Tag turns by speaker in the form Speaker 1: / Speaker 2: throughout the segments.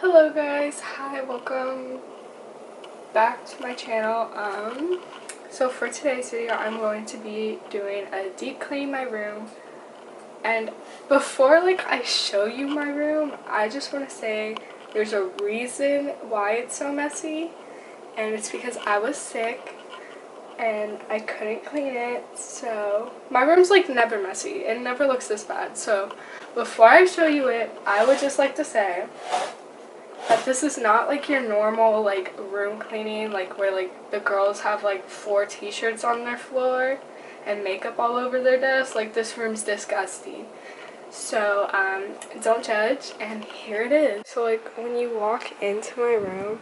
Speaker 1: Hello guys, hi, welcome back to my channel. So for today's video I'm going to be doing a deep clean my room, and before I show you my room, I just want to say there's a reason why it's so messy, and it's because I was sick and I couldn't clean it. So my room's never messy, it never looks this bad. So before I show you it, I would just like to say that this is not your normal room cleaning, where the girls have 4 t-shirts on their floor and makeup all over their desk. This room's disgusting. So don't judge, and here it is. So when you walk into my room,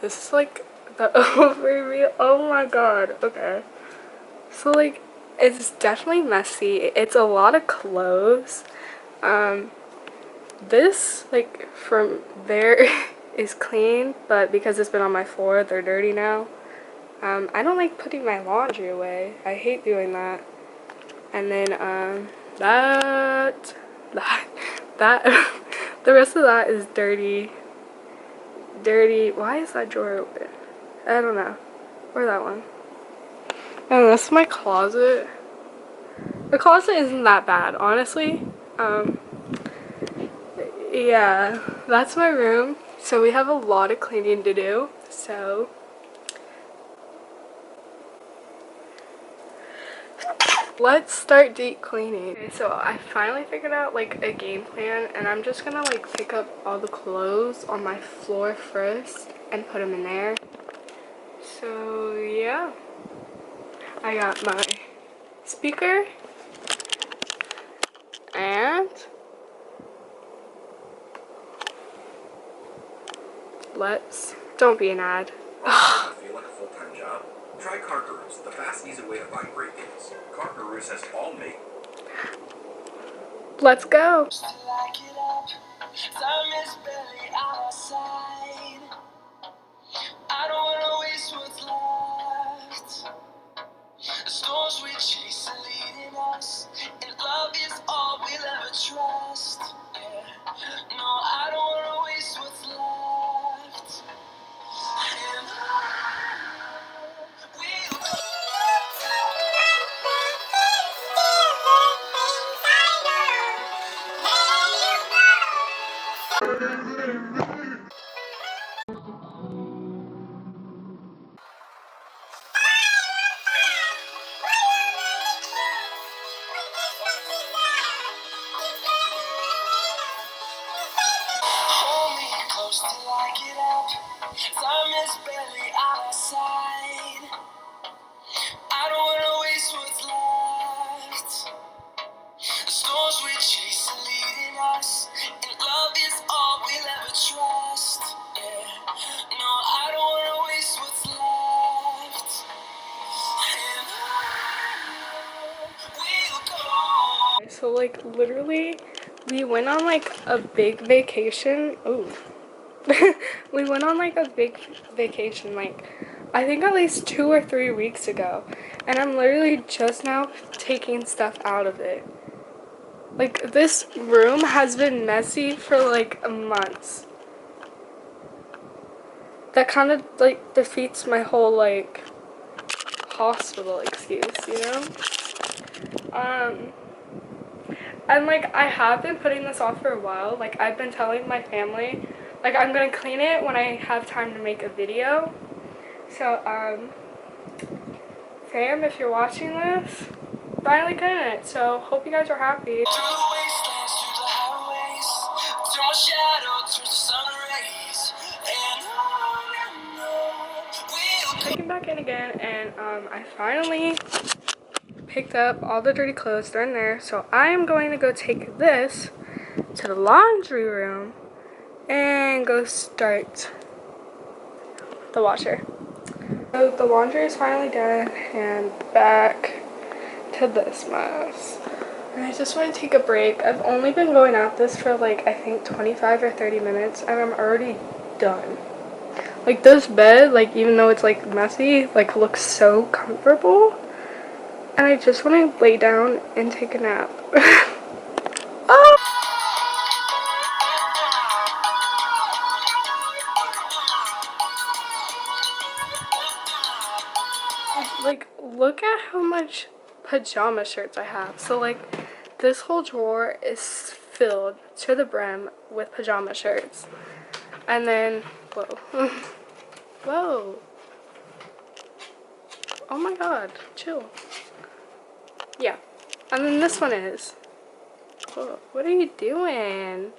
Speaker 1: this is the overview. Oh my god. Okay, so it's definitely messy. It's a lot of clothes. This, from there is clean, but because it's been on my floor, they're dirty now. I don't like putting my laundry away. I hate doing that. And then, that, the rest of that is dirty. Why is that drawer open? I don't know. Or that one. And this is my closet. The closet isn't that bad, honestly. Yeah, that's my room. So we have a lot of cleaning to do. So let's start deep cleaning. Okay, so I finally figured out a game plan, and I'm just gonna pick up all the clothes on my floor first and put them in there. So yeah, I got my speaker and don't be an ad.
Speaker 2: Feel like a full-time job? Try Car Gurus, the fast, easy way to find great deals. Car Gurus has all made.
Speaker 1: Let's go.
Speaker 3: I don't wanna waste what's left. The storms we chase are leading us, and love is all we'll ever trust. Yeah. No, I don't wanna waste what's left. And we'll go. Hold me close till I get up. Time is barely on our side. I don't wanna waste what's left. The storms we chase are leading us, and love is all we'll ever trust. Yeah. No, I don't wanna waste what's left. And we'll go.
Speaker 1: So literally we went on a big vacation. Ooh. We went on a big vacation I think at least 2 or 3 weeks ago, and I'm literally just now taking stuff out of it. This room has been messy for months. That kind of defeats my whole hospital excuse, you know? And I have been putting this off for a while. I've been telling my family I'm gonna clean it when I have time to make a video. So fam, if you're watching this, finally cleaning it. So hope you guys are happy.
Speaker 3: Through the wastelands, through the highways, through my shadow, through the sun rays, and on we'll go.
Speaker 1: Checking back in again, and I finally picked up all the dirty clothes. They're in there. So I am going to go take this to the laundry room and go start the washer. So the laundry is finally done, and back to this mess. And I just want to take a break. I've only been going at this for I think 25 or 30 minutes, and I'm already done. This bed, even though it's messy, looks so comfortable, and I just want to lay down and take a nap. Oh! Like, look at how much pajama shirts I have. So, like, this whole drawer is filled to the brim with pajama shirts. And then, whoa. Whoa. Oh my god, chill. Yeah. And then this one is. Whoa, what are you doing?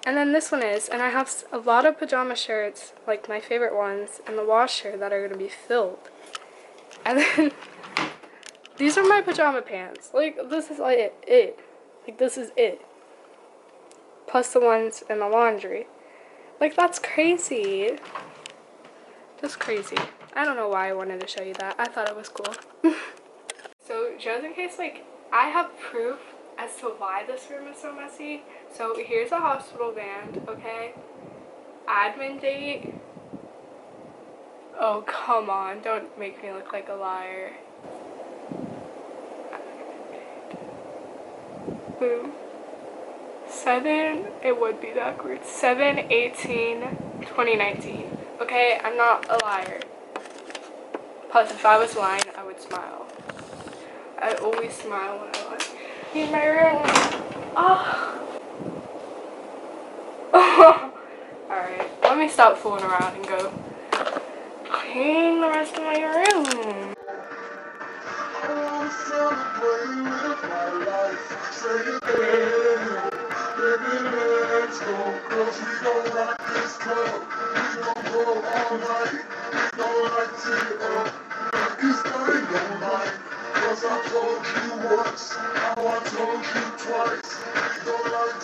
Speaker 1: And then this one is, and I have a lot of pajama shirts, like my favorite ones, in the washer that are going to be filled. And then, these are my pajama pants. Like, this is like it. Like, this is it. Plus the ones in the laundry. Like, that's crazy. Just crazy. I don't know why I wanted to show you that. I thought it was cool. So, just in case, like, I have proof as to why this room is so messy. So, here's a hospital band, okay? Admin date. Oh, come on. Don't make me look like a liar. Boom. 7, it would be backwards. 7/18/2019. Okay, I'm not a liar. Plus, if I was lying, I would smile. I always smile when I lie. In my room. Oh. Alright, let me stop fooling around and go clean the rest of my room.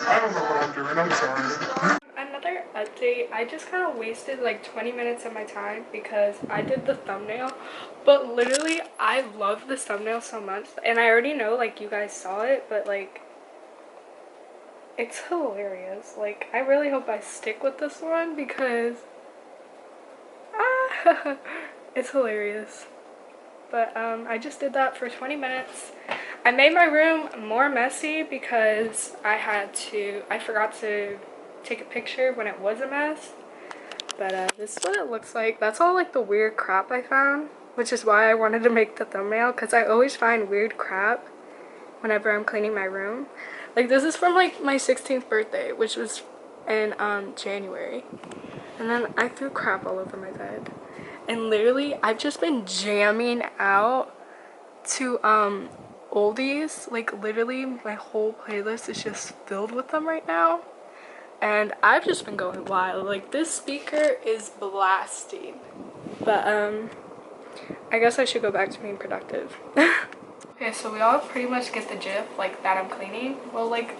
Speaker 4: I don't know what I'm doing, I'm sorry.
Speaker 1: Another update, I just kind of wasted like 20 minutes of my time because I did the thumbnail, but literally I love this thumbnail so much, and I already know like you guys saw it, but like it's hilarious. Like, I really hope I stick with this one because it's hilarious. But I just did that for 20 minutes. I made my room more messy because I forgot to take a picture when it was a mess. But this is what it looks like. That's all like the weird crap I found, which is why I wanted to make the thumbnail, because I always find weird crap whenever I'm cleaning my room. Like, this is from like my 16th birthday, which was in January. And then I threw crap all over my bed. And literally, I've just been jamming out to oldies. Like, literally, my whole playlist is just filled with them right now. And I've just been going wild. Like, this speaker is blasting. But, I guess I should go back to being productive. Okay, so we all pretty much get the gif, like, that I'm cleaning. Well, like,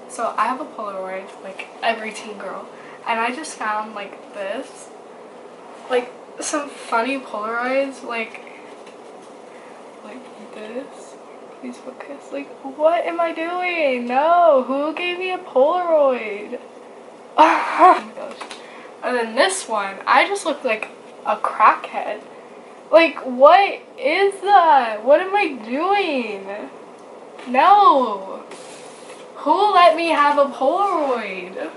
Speaker 1: so I have a Polaroid, like every teen girl. And I just found, like, this. Like, some funny Polaroids, like this. Please focus. Like, what am I doing? No, who gave me a Polaroid? Oh my gosh. And then this one, I just look like a crackhead. Like, what is that? What am I doing? No. Who let me have a Polaroid?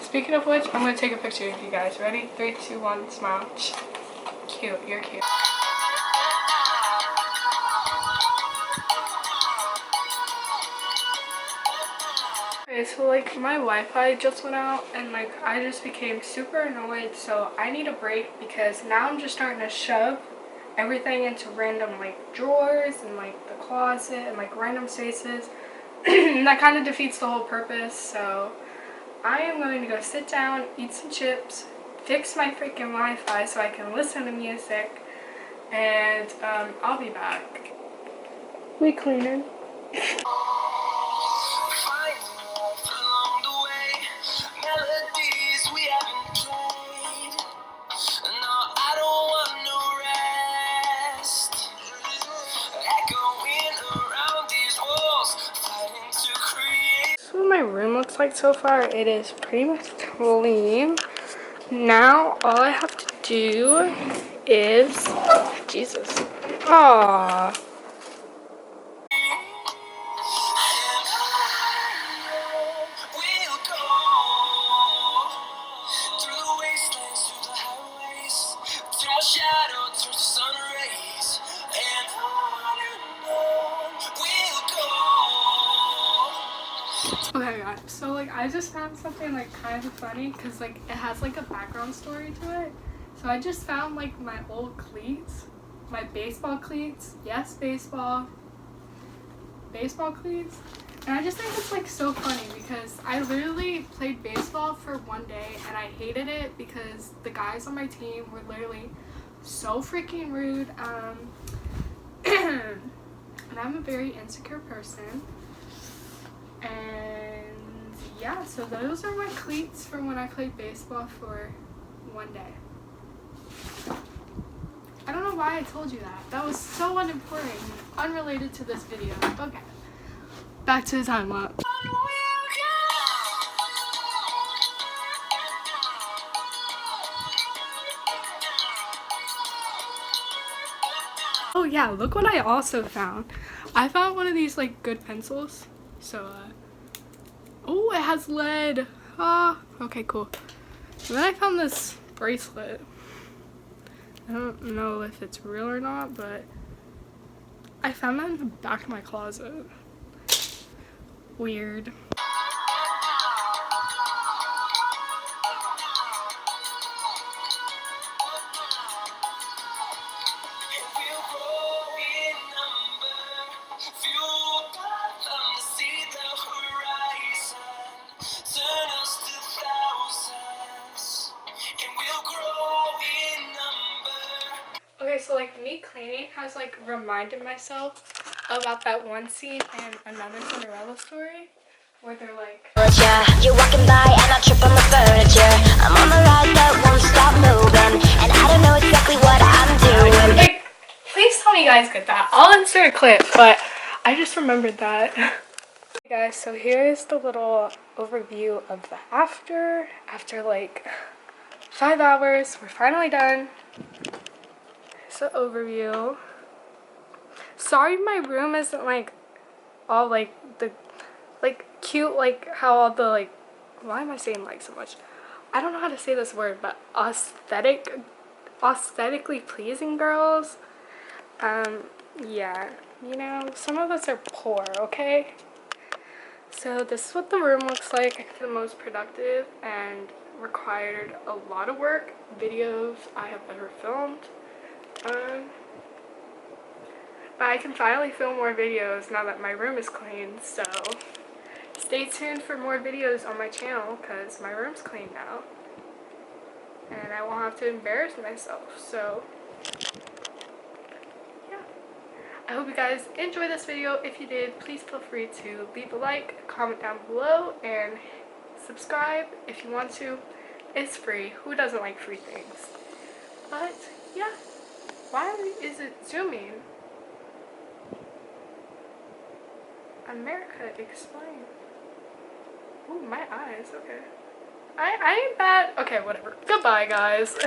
Speaker 1: Speaking of which, I'm going to take a picture of you guys. Ready? 3, 2, 1, smile. Cute. You're cute. Okay, so like my Wi-Fi just went out and like I just became super annoyed, so I need a break because now I'm just starting to shove everything into random like drawers and like the closet and like random spaces. And that kind of defeats the whole purpose, so I am going to go sit down, eat some chips, fix my freaking Wi-Fi so I can listen to music, and I'll be back. We cleaning. My room looks like so far. It is pretty much clean. Now all I have to do is Jesus. Aww. so like I just found something like kind of funny because like it has like a background story to it. So I just found like my old cleats, my baseball cleats. Yes, baseball cleats. And I just think it's like so funny because I literally played baseball for one day and I hated it because the guys on my team were literally so freaking rude. And I'm a very insecure person. And yeah, so those are my cleats from when I played baseball for one day. I don't know why I told you that. That was so unimportant, unrelated to this video. Okay, back to the time lapse. Oh yeah, look what I also found. I found one of these like good pencils. So oh, it has lead. Ah, okay, cool. And then I found this bracelet. I don't know if it's real or not, but I found that in the back of my closet. Weird. Okay, so like me cleaning has like reminded myself about that one scene in Another Cinderella Story where they're like,
Speaker 3: You're walking by and I trip on the furniture. I'm on the ride that won't stop moving, and I don't know exactly what I'm doing.
Speaker 1: like, please tell me you guys get that. I'll insert a clip, but I just remembered that. Hey guys, so here's the little overview of the after like 5 hours. We're finally done. It's an overview. Sorry my room isn't like all like the like cute, like how all the like, why am I saying like so much? I don't know how to say this word, but aesthetically pleasing girls. Yeah, you know, some of us are poor, okay? So this is what the room looks like. The most productive and required a lot of work videos I have ever filmed. But I can finally film more videos now that my room is clean, so stay tuned for more videos on my channel because my room's clean now. And I won't have to embarrass myself, so yeah. I hope you guys enjoyed this video. If you did, please feel free to leave a like, comment down below, and subscribe if you want to. It's free. Who doesn't like free things? But yeah, why is it zooming? America, explain. Ooh, my eyes, okay. I ain't bad. Okay, whatever. Goodbye, guys.